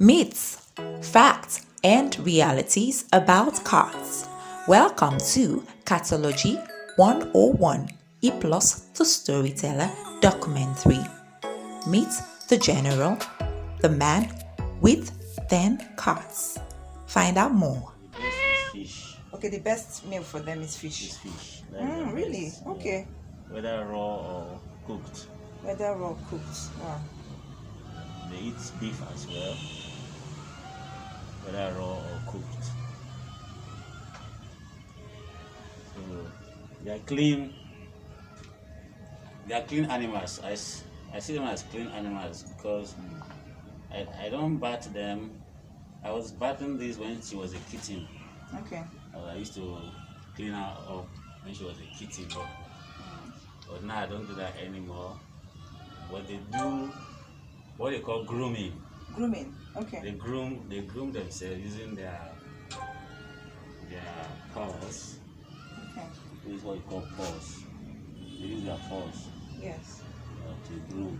Myths, facts, and realities about cats. Welcome to Catology 101 E PLUS The Storyteller documentary. Meet the general, the man with 10 cats. Find out more. The best is fish. Okay, the best meal for them is fish. Is fish. That's the Really? best, Okay. Whether raw or cooked. Whether raw cooked. Wow. They eat beef as well. Whether raw or cooked. So they are clean. They are clean animals. I see them as clean animals because I don't bat them. I was batting this when she was a kitten. Okay. I used to clean her up when she was a kitten, but now I don't do that anymore. But they do what they call grooming. Grooming. Okay. They groom themselves using their paws. Okay. This is what you call paws. They use their paws Yes. to groom.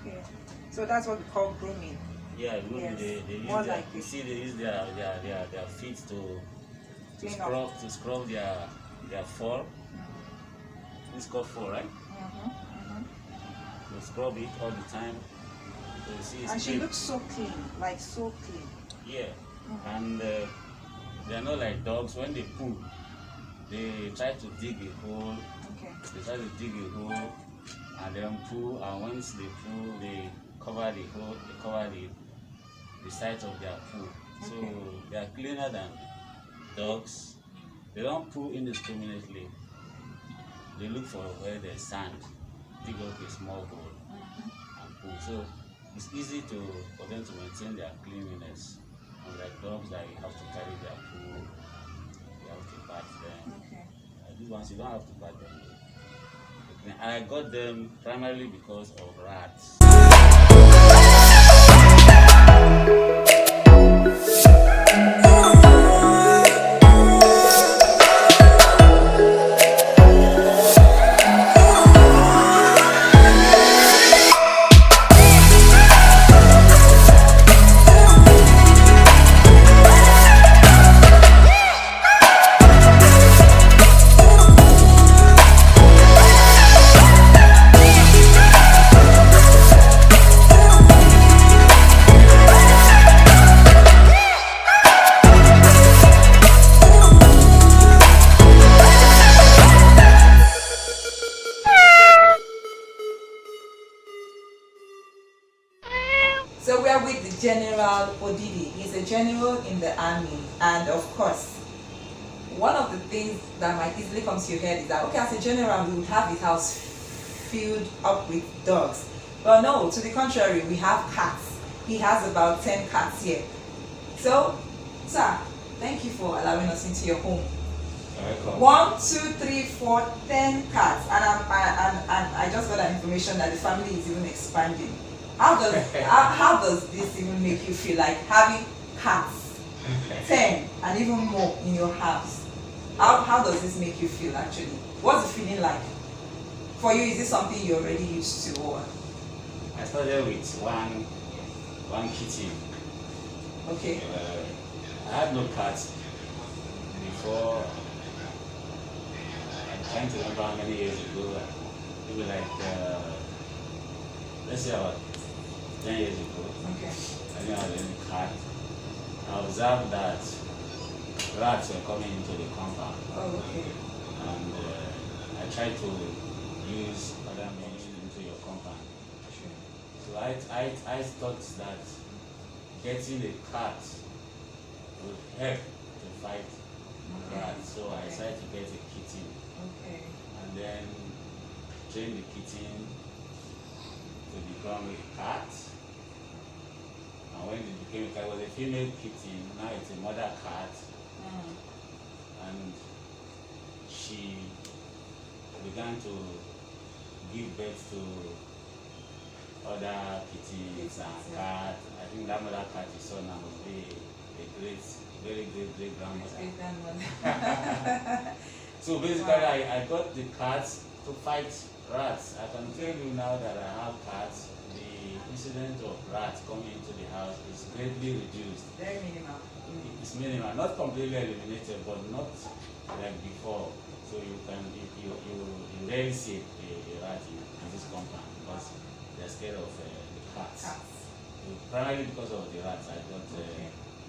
Okay. So that's what we call grooming. Yeah, grooming. Yes. They use More their, like you it. see they use their feet to Clean up. scrub their fur. It's called fur, right? They scrub it all the time. So you see it's And she clean. looks so clean, like so clean. Yeah, and they are not like dogs. When they poo, they try to dig a hole. Okay. They try to dig a hole and then poo. And once they poo, they cover the hole. They cover the sides of their poo. So Okay. they are cleaner than dogs. They don't poo indiscriminately. They look for where there's sand, dig up a small hole and poo. So it's easy for them to maintain their cleanliness. Unlike dogs that you have to carry their poo, you have to bath them. Okay. These ones you don't have to bath them. And I got them primarily because of rats. So we are with the General Odidi. He's a general in the army, and of course, one of the things that might easily come to your head is that okay, as a general, we would have his house filled up with dogs. But no, to the contrary, we have cats. He has about 10 cats here. So, sir, thank you for allowing us into your home. Welcome. 1, 2, 3, 4, 10 cats, and I just got that information that the family is even expanding. How does this even make you feel, like having cats, 10 and even more in your house? How does this make you feel actually? What's the feeling like? For you, is this something you're already used to, or I started with one kitten. okay? I had no cats before. I'm trying to remember how many years ago. Maybe like let's say about 10 years ago. Okay. I didn't have any cat. I observed that rats were coming into the compound, Oh, okay. and I tried to use other means into your compound. Sure. So I thought that getting a cat would help to fight Okay. rats. So I Okay. decided to get a kitten Okay. and then train the kitten to become a cat. And when it became a cat, it was a female kitten. Now it's a mother cat, and she began to give birth to other kittens and cats. I think that mother cat you saw now must be a very great grandmother. Great grandmother. So basically, Wow. I got the cats to fight rats. I can tell you now that I have cats. The incident of rats coming into the house is greatly reduced. Very minimal. It's minimal, not completely eliminated, but not like before. So you rarely see a rat in this compound because they're scared of the cats. Primarily because of the rats, I got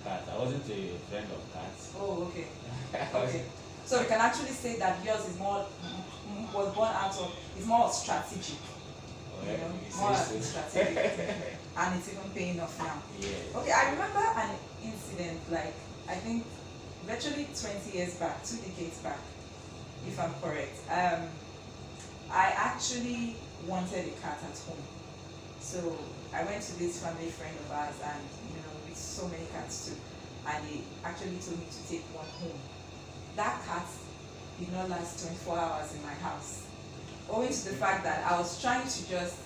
cat. I wasn't a friend of cats. Oh, okay. Okay. So we can actually say that yours is more was born out of is more strategic. Okay, more strategic, and it's even paying off now. Yeah. Okay, I remember an incident like I think virtually 20 years back, 2 decades back, if I'm correct. I actually wanted a cat at home, so I went to this family friend of ours, and with so many cats too, and they actually told me to take one home. That cat did not last 24 hours in my house, owing to the fact that I was trying to just,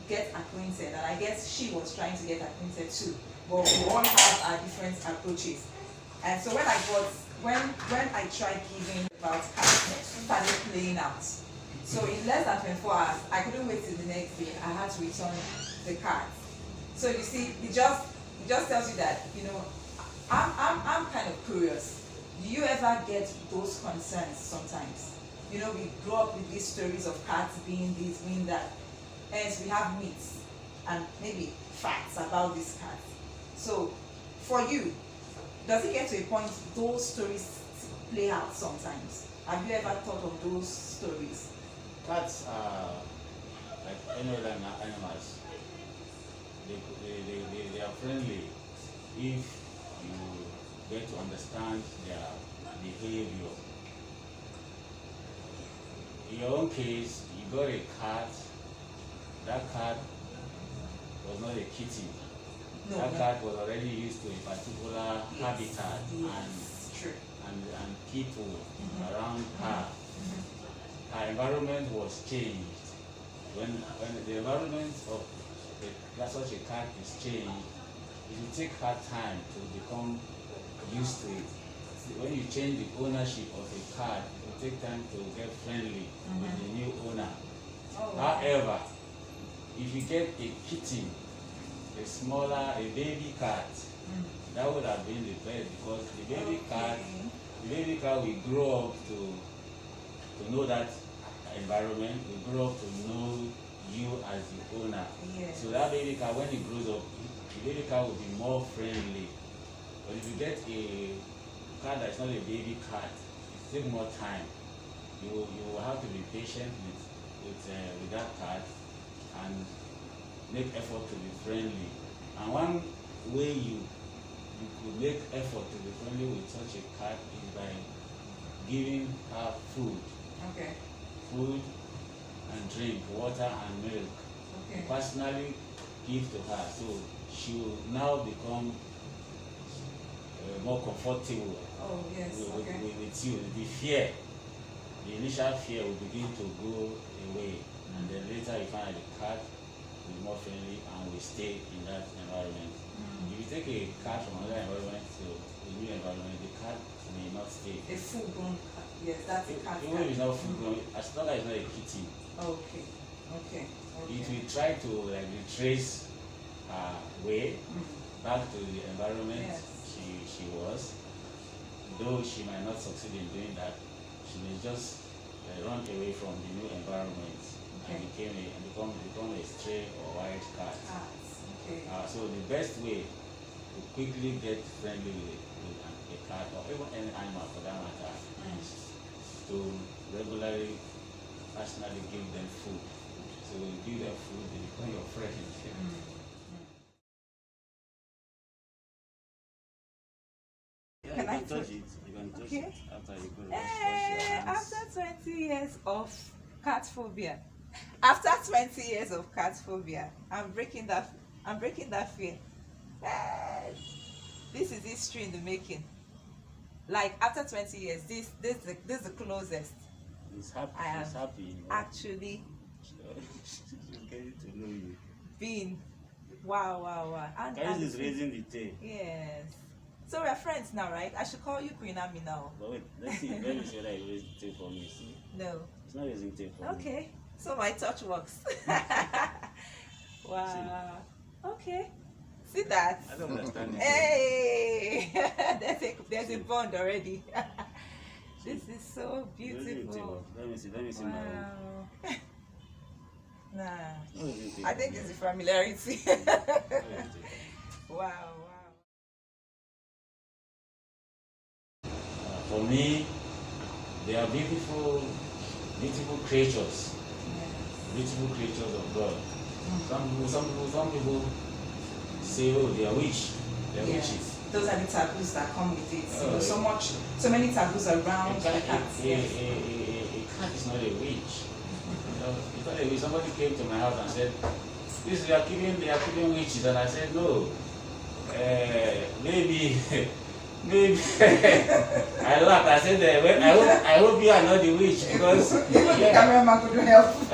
get acquainted, and I guess she was trying to get acquainted too. But we all have our different approaches. And so when I tried giving about cats, it started playing out. So in less than 24 hours, I couldn't wait till the next day. I had to return the cat. So you see, it just tells you that I'm kind of curious. Do you ever get those concerns sometimes? We grow up with these stories of cats being this, being that. Hence, we have myths and maybe facts about this cat. So, for you, does it get to a point those stories play out sometimes? Have you ever thought of those stories? Cats are like any other animals. They are friendly if you get to understand their behavior. In your own case, you got a cat. That cat was not a kitty. No, that cat was already used to a particular habitat and people around her. Her environment was changed. When the environment of such a cat is changed, it will take her time to become used to it. When you change the ownership of a cat, it will take time to get friendly with the new owner. However, if you get a kitten, a baby cat, that would have been the best, because the baby cat will grow up to know that environment, will grow up to know you as the owner. Yes. So that baby cat, when it grows up, the baby cat will be more friendly. But if you get a cat that's not a baby cat, it takes more time. You will have to be patient with that cat and make effort to be friendly. And one way you could make effort to be friendly with such a cat is by giving her food. Okay. Food and drink, water and milk. Okay. Personally give to her, so she will now become more comfortable with you. The initial fear will begin to go away, and then later you find that the cat will be more friendly and will stay in that environment. If you take a cat from another environment to a new environment, the cat may not stay. A full-grown cat, yes, that's a cat. Even if it's not full-grown, as long as it's not a kitty. Okay. It will try to retrace her way back to the environment she was. Though she might not succeed in doing that, she may just run away from the new environment and become a stray or wild cat. So the best way to quickly get friendly with a cat, or even any animal for that matter, is to regularly, personally give them food. So when you give them food, they become your friend. Can I touch it? You can touch it after you go wash your hands. After 20 years of cat phobia, after 20 years of cat phobia, I'm breaking that fear. This is history in the making. Like after 20 years, this is the closest It's happy. I am It's happy. actually She's getting to know you. been. Wow. Guys is raising the tail. Yes. So we're friends now, right? I should call you Queen Ami now. But wait, let's see. Let me see whether you raise the tail for me. See? No. It's not raising tail for me. Okay. So my touch works. Wow. Okay. See that? I don't understand it. Hey, there's a bond already. This is so beautiful. Let me see my own. Wow. Nah, What is it? I think it's the familiarity. What is it? Wow, For me, they are beautiful creatures. Beautiful creatures of God. Some people say, oh, they are witch. They are witches. Those are the taboos that come with it. Oh, so many taboos around the cats. A cat is not a witch. It's not a witch. Somebody came to my house and said, they are keeping witches, and I said, no. Maybe I laughed. I said, I hope you are not the witch, because The cameraman couldn't help. I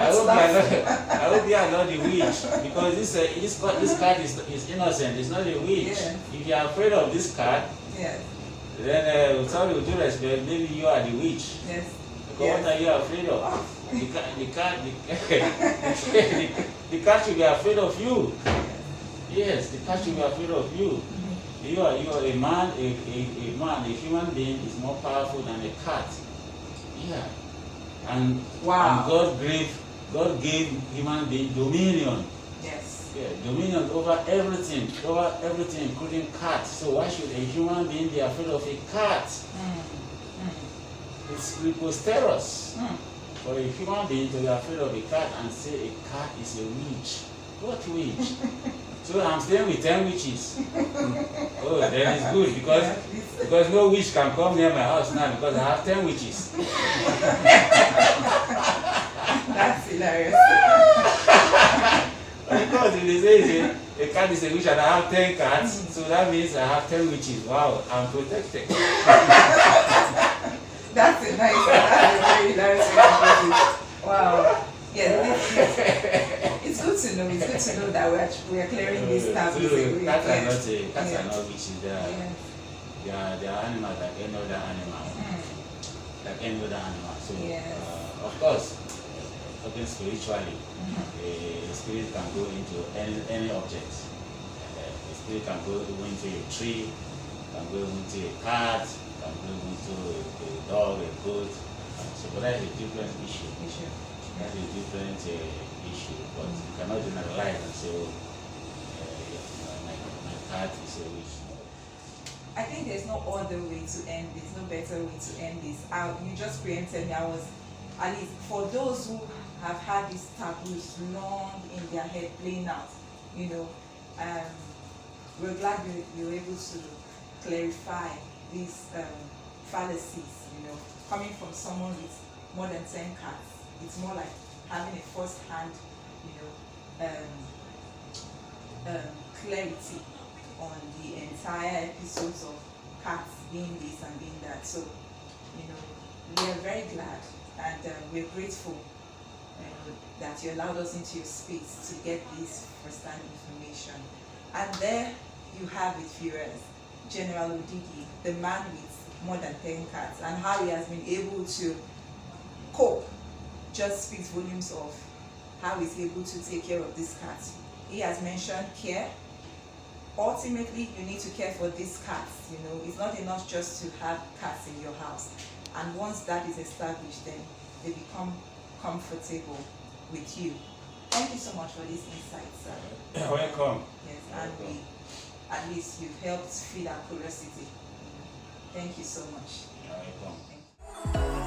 hope you are not the witch, because this cat is innocent. It's not a witch. Yeah. If you are afraid of this cat, Yes. then sorry, with due respect, maybe you are the witch. Yes. Because what are you afraid of? The cat should be afraid of you. Yes, the cat should be afraid of you. You are a man, a human being is more powerful than a cat. Yeah. And Wow. And God gave human being dominion. Yes. Yeah, dominion over everything, including cats. So why should a human being be afraid of a cat? It's preposterous for a human being to be afraid of a cat and say a cat is a witch. What witch? So I'm staying with 10 witches. Oh, then it's good, because no witch can come near my house now, because I have 10 witches. That's hilarious. Because if they say a cat is a witch and I have 10 cats, so that means I have 10 witches. Wow, I'm protected. That's a very hilarious way to put it. Wow. Yeah, it's good to know. It's good to know that we're clearing this taboo. Cats are not witches. They are animals like any other animal. So, of course, talking spiritually, a spirit can go into any object. A spirit can go into a tree, can go into a cat, can go into a dog, a goat. So, but that's a different issue. That's a different issue. But you cannot generalize and say, oh, my cat is a witch. I think there's no other way to end this, no better way to end this. You just preempted me. I was, at least for those who have had these taboos long in their head playing out, we're glad you were able to clarify these fallacies, coming from someone with more than 10 cats. It's more like having a first-hand, clarity on the entire episodes of cats being this and being that. So, we are very glad and we're grateful that you allowed us into your space to get this first-hand information. And there you have it, viewers. General Odidi, the man with more than 10 cats, and how he has been able to cope, just speaks volumes of how he's able to take care of these cats. He has mentioned care. Ultimately, you need to care for these cats. It's not enough just to have cats in your house. And once that is established, then they become comfortable with you. Thank you so much for this insight, sir. You're welcome. Yes, and at least you've helped feed our curiosity. Thank you so much. You're welcome. Thank you.